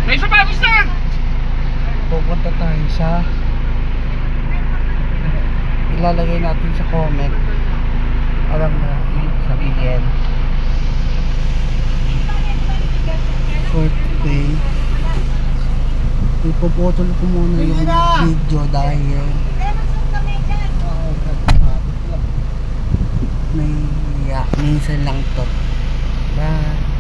May sapatos na! Pupunta tayo sa ilalagay natin sa comment. Alam mo yung sabihin. Fourth day. Ipopotol ko muna yung video dahil minsan lang to. Bye.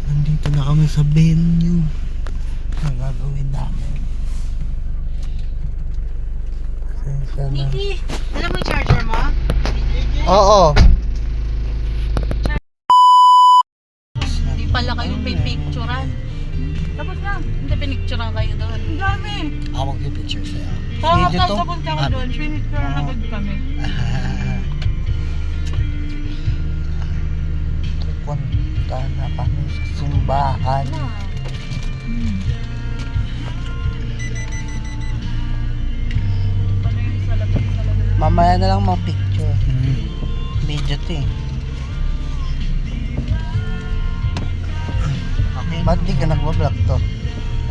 Nandito na kami sa venue na gagawin namin. Nikki, alam mo yung charger mo? Oo. Hindi pala kayo pipicturan. Tapos na, hindi pinicturan kayo doon. Ang dami. Ako mag-picture sa'yo. Tapos tapos ka doon, pinicturan agad kami. Pupunta na kami sa simbahan. Mamaya na lang mga picture. Video to eh. Okay. Ba't di ka nagbablog to?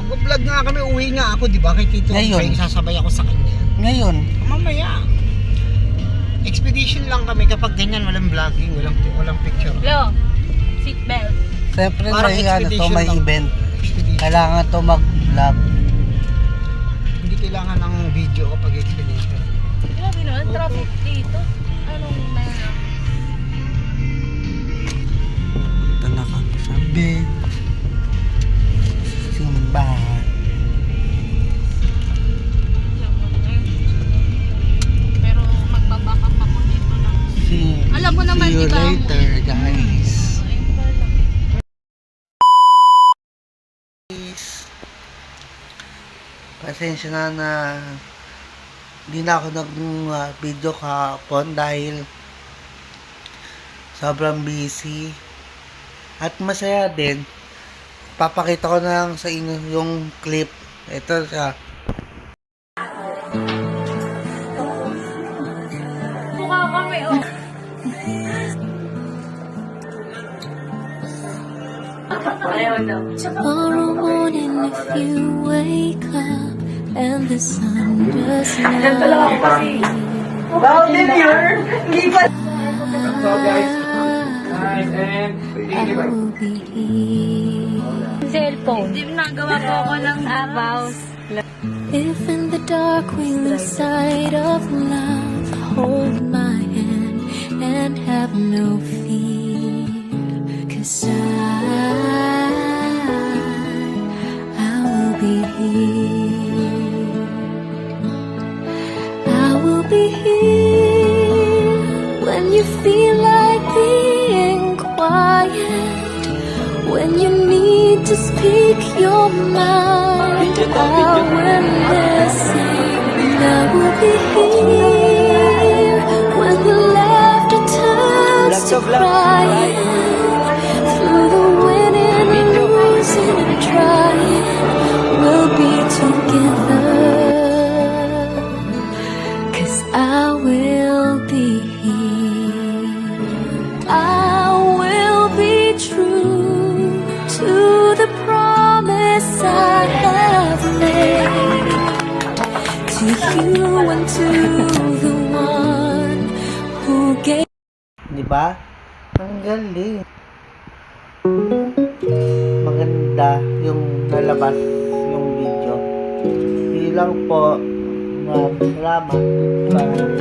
Mag-vlog nga kami, uwi nga ako, di ba? Kay Tito, Ngayon. kaya sasabay ako sa kanya. Ngayon, Mamaya. Expedition lang kami kapag ganyan, walang vlogging, walang picture. Lo, seatbelt. siyempre Parang may ano to, expedition may lang. event. Expedition. Kailangan to mag-vlog. Hindi kailangan ng video kapag expedition. Grabe naman, traffic dito. Anong meron? Punta na kami sa bed. Simbahan. Pero magbabakap ako dito na. Alam mo naman, See you di ba? later, guys. Ayun pala. Pasensya na hindi na ako nag-video kahapon dahil sobrang busy at masaya din. Papakita ko na lang sa inyo yung clip. Ito siya. Mukha kami, oh. Tomorrow morning if you wake up and the sun does not rise, I will be here. Cellphone. Hindi nagawa po ako ng abaws. If in the dark we lose sight of love, hold my hand and have no fear, 'cause I will be here. I will be here when you feel like being quiet, when you need to speak your mind. I will listen. I will be here when the laughter turns to crying, through the winning and losing and trying. We'll be together, 'cause I will be here. I will be true to the promise I have made, to you and to the one who gave. Di ba? Ang galing. Maganda yung nalabas yung video. Hindi lang po. Salamat. Bye.